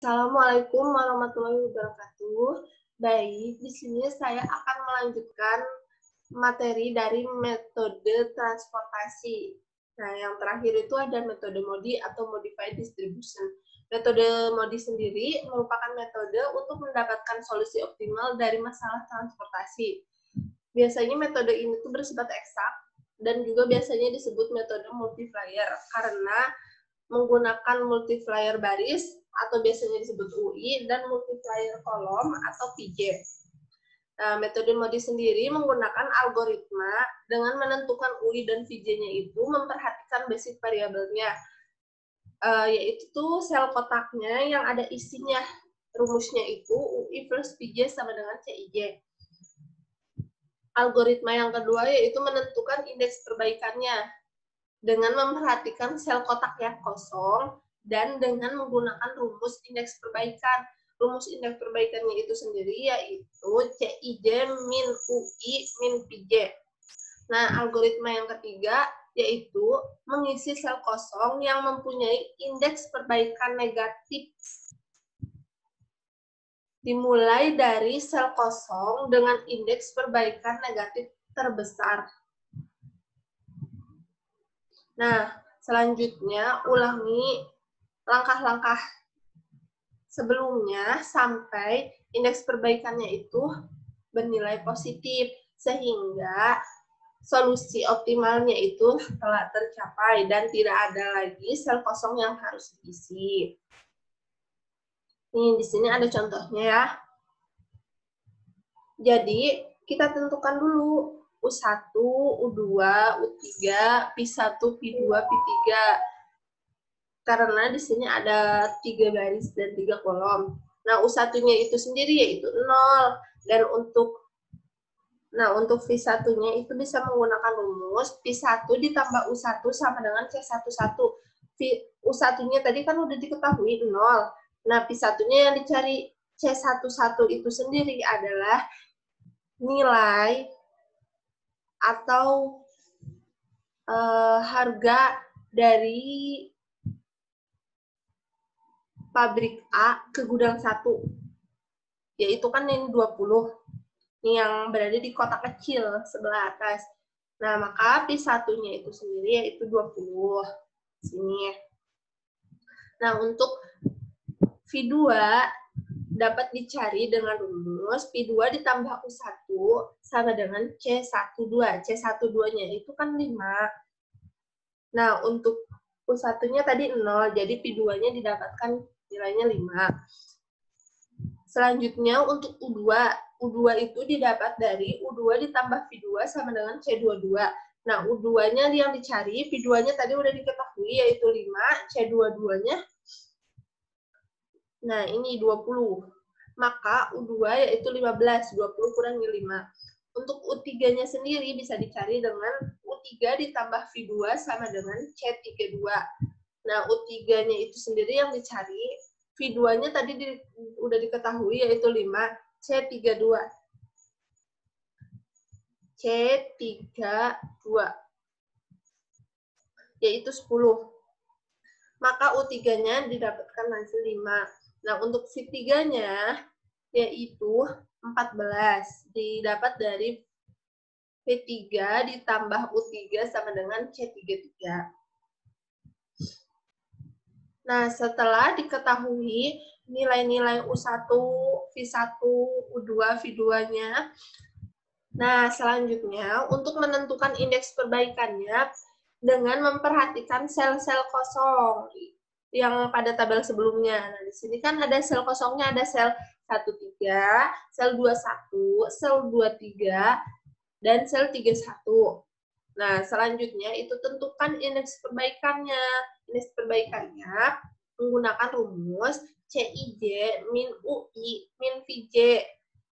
Assalamualaikum warahmatullahi wabarakatuh. Baik, di sini saya akan melanjutkan materi dari metode transportasi. Nah, yang terakhir itu ada metode MODI atau Modified Distribution. Metode MODI sendiri merupakan metode untuk mendapatkan solusi optimal dari masalah transportasi. Biasanya metode ini tuh bersifat eksak dan juga biasanya disebut metode multiplier karena menggunakan multiplier baris atau biasanya disebut UI dan multiplier kolom atau PJ. Nah, metode MODI sendiri menggunakan algoritma dengan menentukan UI dan VJ-nya itu memperhatikan basic variabelnya, yaitu sel kotaknya yang ada isinya. Rumusnya itu UI plus VJ sama dengan CIJ. Algoritma yang kedua yaitu menentukan indeks perbaikannya dengan memperhatikan sel kotak yang kosong dan dengan menggunakan rumus indeks perbaikan. Rumus indeks perbaikannya itu sendiri yaitu CIJ min UI min PJ. Nah, algoritma yang ketiga yaitu mengisi sel kosong yang mempunyai indeks perbaikan negatif. Dimulai dari sel kosong dengan indeks perbaikan negatif terbesar. Nah, selanjutnya ulangi langkah-langkah sebelumnya sampai indeks perbaikannya itu bernilai positif, sehingga solusi optimalnya itu telah tercapai dan tidak ada lagi sel kosong yang harus diisi. Nih, di sini ada contohnya ya. Jadi, kita tentukan dulu U1, U2, U3, P1, P2, P3. Karena di sini ada 3 baris dan 3 kolom. Nah, U1-nya itu sendiri yaitu 0. Dan untuk V1-nya itu bisa menggunakan rumus P1 ditambah U1 sama dengan C11. U1-nya tadi kan udah diketahui 0. Nah, P1-nya yang dicari C11 itu sendiri adalah nilai atau harga dari pabrik A ke gudang 1. Yaitu kan ini 20. Ini yang berada di kotak kecil sebelah atas. Nah, maka P1-nya itu sendiri yaitu 20. Sini. Nah, untuk V2 dapat dicari dengan rumus P2 ditambah U1 sama dengan C12. C12-nya itu kan 5. Nah, untuk U1-nya tadi 0, jadi P2-nya didapatkan nilainya 5. Selanjutnya untuk U2. U2 itu didapat dari U2 ditambah V2 sama dengan C22. Nah, U2-nya yang dicari, V2-nya tadi udah diketahui yaitu 5, C22-nya nah ini 20. Maka U2 yaitu 15, 20 kurangi 5. Untuk U3-nya sendiri bisa dicari dengan U3 ditambah V2 sama dengan C32. Nah, U3-nya itu sendiri yang dicari, V2-nya tadi udah diketahui yaitu 5, C32. C32 yaitu 10. Maka U3-nya didapatkan hasil 5. Nah, untuk V3-nya yaitu 14. Didapat dari V3 ditambah U3 sama dengan C33. Nah, setelah diketahui nilai-nilai U1, V1, U2, V2-nya, nah selanjutnya untuk menentukan indeks perbaikannya dengan memperhatikan sel-sel kosong yang pada tabel sebelumnya. Nah, di sini kan ada sel kosongnya, ada sel 13, sel 21, sel 23, dan sel 31. Nah, selanjutnya itu tentukan indeks perbaikannya. Indeks perbaikannya menggunakan rumus CIJ min UI min VJ.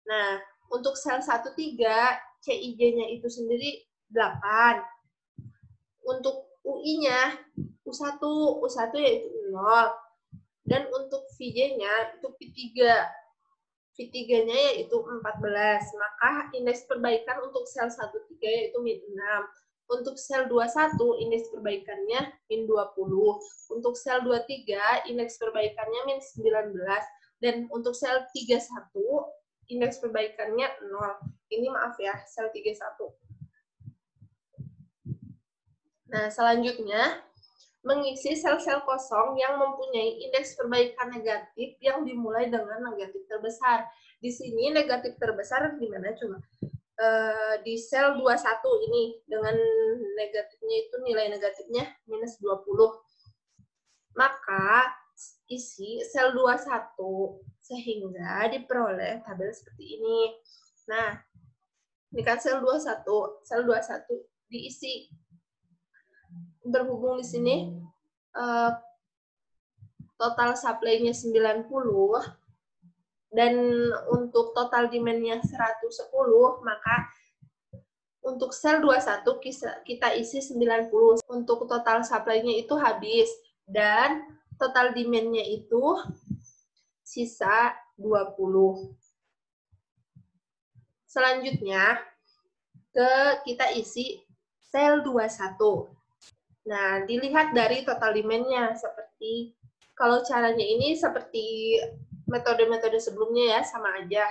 Nah, untuk sel 13, CIJ-nya itu sendiri 8. Untuk UI-nya U1 yaitu 0. Dan untuk VJ-nya itu P3. V3-nya yaitu 14. Maka indeks perbaikan untuk sel 13 yaitu min 6. Untuk sel 21, indeks perbaikannya min 20. Untuk sel 23, indeks perbaikannya min 19. Dan untuk sel 31, indeks perbaikannya 0. Ini maaf ya, sel 31. Nah, selanjutnya, mengisi sel-sel kosong yang mempunyai indeks perbaikan negatif yang dimulai dengan negatif terbesar. Di sini negatif terbesar di mana coba? Di sel 21 ini dengan negatifnya itu nilai negatifnya minus 20. Maka isi sel 21 sehingga diperoleh tabel seperti ini. Nah, ini kan sel 21 diisi. Berhubung di sini total supply-nya 90 dan untuk total demand-nya 110, maka untuk sel 21 kita isi 90. Untuk total supply-nya itu habis dan total demand-nya itu sisa 20. Selanjutnya kita isi sel 21. Nah, dilihat dari total demand-nya seperti kalau caranya ini seperti metode-metode sebelumnya ya, sama aja.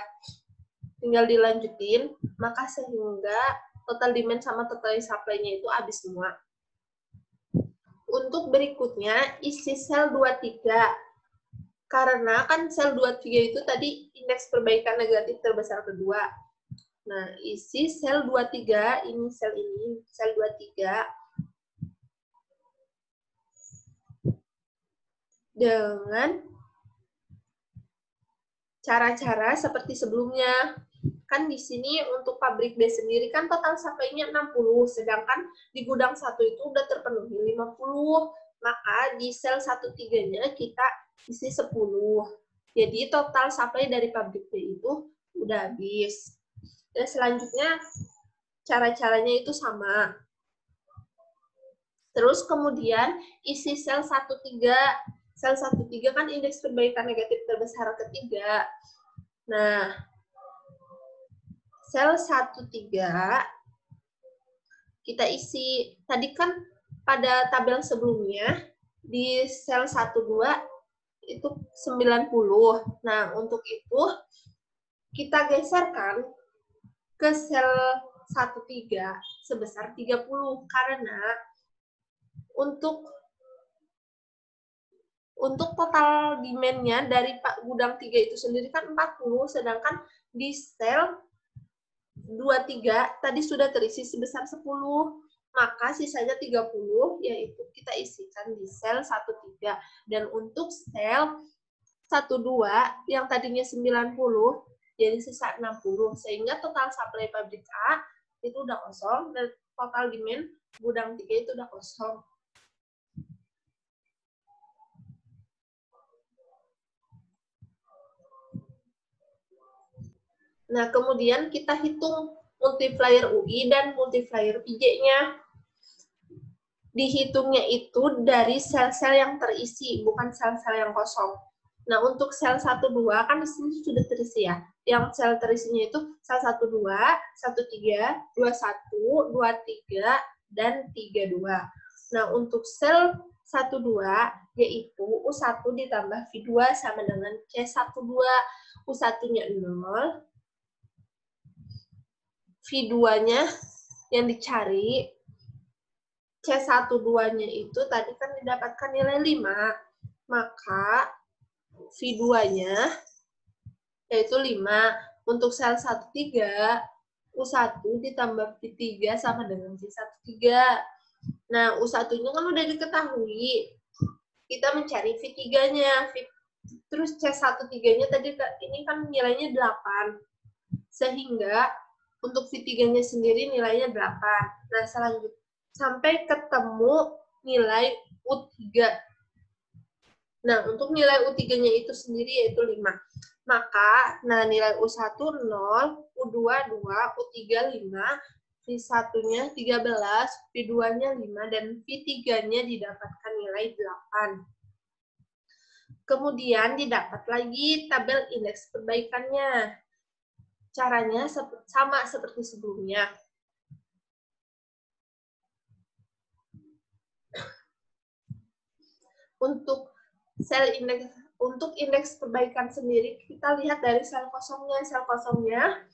Tinggal dilanjutin, maka sehingga total demand sama total supply-nya itu habis semua. Untuk berikutnya, isi sel 23. Karena kan sel 23 itu tadi indeks perbaikan negatif terbesar kedua. Nah, isi sel 23, ini, sel 23, dengan cara-cara seperti sebelumnya. Kan di sini untuk pabrik B sendiri kan total supply-nya 60, sedangkan di gudang 1 itu udah terpenuhi 50. Maka di sel 13-nya kita isi 10. Jadi total supply dari pabrik B itu udah habis. Dan selanjutnya cara-caranya itu sama. Terus kemudian isi sel 13. Sel 13 kan indeks perbaikan negatif terbesar ketiga. Nah, sel 13 kita isi. Tadi kan pada tabel sebelumnya di sel 12 itu 90. Nah, untuk itu kita geserkan ke sel 13 sebesar 30 karena untuk total demand-nya dari gudang 3 itu sendiri kan 40, sedangkan di sel 23 tadi sudah terisi sebesar 10, maka sisanya 30, yaitu kita isikan di sel 13. Dan untuk sel 12 yang tadinya 90, jadi sisa 60, sehingga total supply pabrik A itu udah kosong, dan total demand gudang 3 itu udah kosong. Nah, kemudian kita hitung multiplier UI dan multiplier PJ-nya. Dihitungnya itu dari sel-sel yang terisi, bukan sel-sel yang kosong. Nah, untuk sel 12 kan di sini sudah terisi ya. Yang sel terisinya itu sel 12, 13, 21, 23, dan 32. Nah, untuk sel 12 yaitu U1 ditambah V2 sama dengan C12. U1-nya 0, V2-nya yang dicari, C12-nya itu tadi kan didapatkan nilai 5, maka V2-nya yaitu 5. Untuk sel 13, U1 ditambah V3 sama dengan C13. Nah, U1-nya kan udah diketahui. Kita mencari V3-nya. Terus C13-nya tadi ini kan nilainya 8. Sehingga untuk V3-nya sendiri nilainya 8. Nah, selanjutnya sampai ketemu nilai U3. Nah, untuk nilai U3-nya itu sendiri yaitu 5. Maka, nilai U1 0, U2 2, U3 5, V1-nya 13, V2-nya 5, dan V3-nya didapatkan nilai 8. Kemudian didapat lagi tabel indeks perbaikannya. Caranya sama seperti sebelumnya. Untuk indeks perbaikan sendiri, kita lihat dari sel kosongnya. Sel kosongnya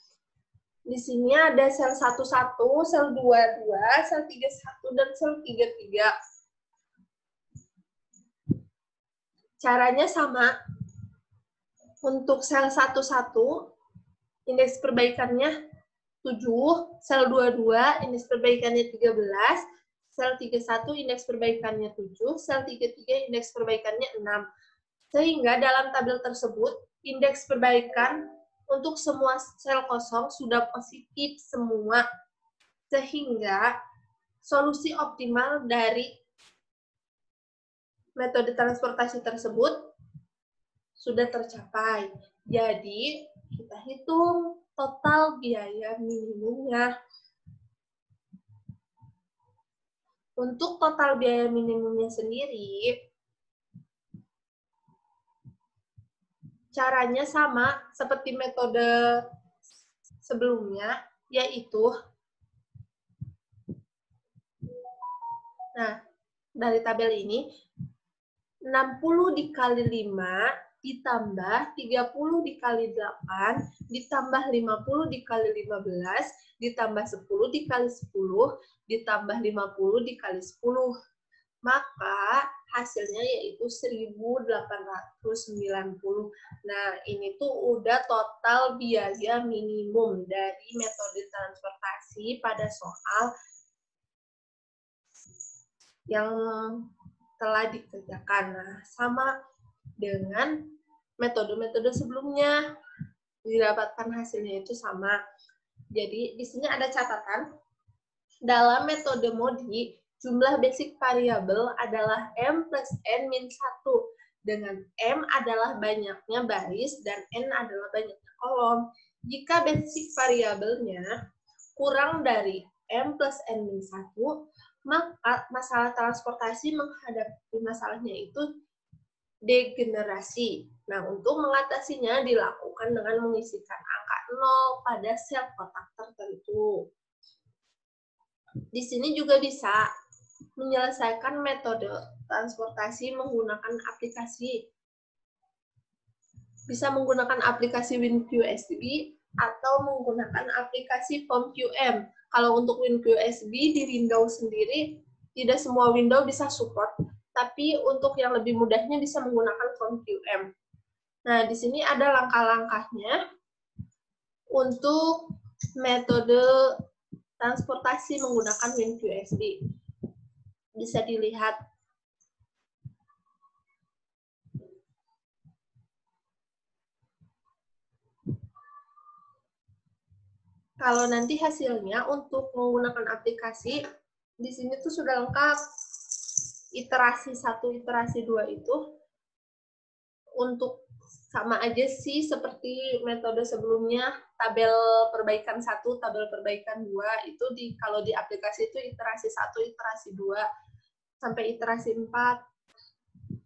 di sini ada sel 11, sel 22, sel 31, dan sel 33. Caranya sama. Untuk sel 11, indeks perbaikannya 7, sel 22, indeks perbaikannya 13, sel 31, indeks perbaikannya 7, sel 33, indeks perbaikannya 6. Sehingga dalam tabel tersebut, indeks perbaikan untuk semua sel kosong sudah positif semua. Sehingga solusi optimal dari metode transportasi tersebut sudah tercapai. Jadi, kita hitung total biaya minimumnya. Untuk total biaya minimumnya sendiri, caranya sama seperti metode sebelumnya, yaitu, nah, dari tabel ini, 60 dikali 5 ditambah 30 dikali 8, ditambah 50 dikali 15, ditambah 10 dikali 10, ditambah 50 dikali 10. Maka hasilnya yaitu 1.890. Nah, ini tuh udah total biaya minimum dari metode transportasi pada soal yang telah dikerjakan. Nah, sama dengan metode-metode sebelumnya, didapatkan hasilnya itu sama. Jadi, di sini ada catatan. Dalam metode MODI, jumlah basic variabel adalah M plus N min 1. Dengan M adalah banyaknya baris dan N adalah banyaknya kolom. Jika basic variabelnya kurang dari M plus N min 1, maka masalah transportasi menghadapi masalahnya itu degenerasi. Nah, untuk mengatasinya dilakukan dengan mengisikan angka 0 pada sel kotak tertentu. Di sini juga bisa menyelesaikan metode transportasi menggunakan aplikasi. Bisa menggunakan aplikasi WinQSB atau menggunakan aplikasi POM-QM. Kalau untuk WinQSB di Windows sendiri, tidak semua Windows bisa support, tapi untuk yang lebih mudahnya bisa menggunakan POM-QM. Nah, di sini ada langkah-langkahnya untuk metode transportasi menggunakan WinQSB. Bisa dilihat. Kalau nanti hasilnya untuk menggunakan aplikasi, di sini tuh sudah lengkap. Iterasi 1, iterasi 2 itu untuk sama aja sih seperti metode sebelumnya, tabel perbaikan 1, tabel perbaikan 2, itu kalau di aplikasi itu iterasi 1, iterasi 2, sampai iterasi 4.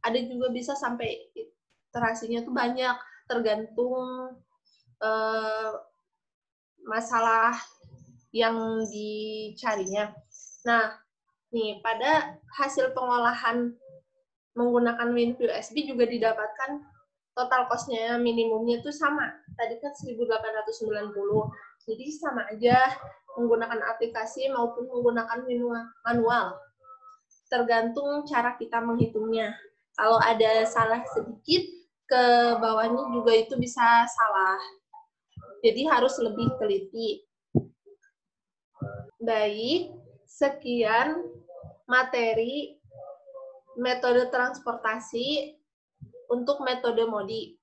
Ada juga bisa sampai iterasinya tuh banyak, tergantung masalah yang dicarinya. Nah, nih pada hasil pengolahan menggunakan WinQSB juga didapatkan total cost-nya minimumnya itu sama. Tadi kan 1.890. Jadi sama aja menggunakan aplikasi maupun menggunakan manual. Tergantung cara kita menghitungnya. Kalau ada salah sedikit, ke bawahnya juga itu bisa salah. Jadi harus lebih teliti. Baik, sekian materi metode transportasi untuk metode MODI.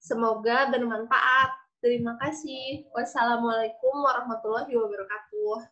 Semoga bermanfaat. Terima kasih. Wassalamualaikum warahmatullahi wabarakatuh.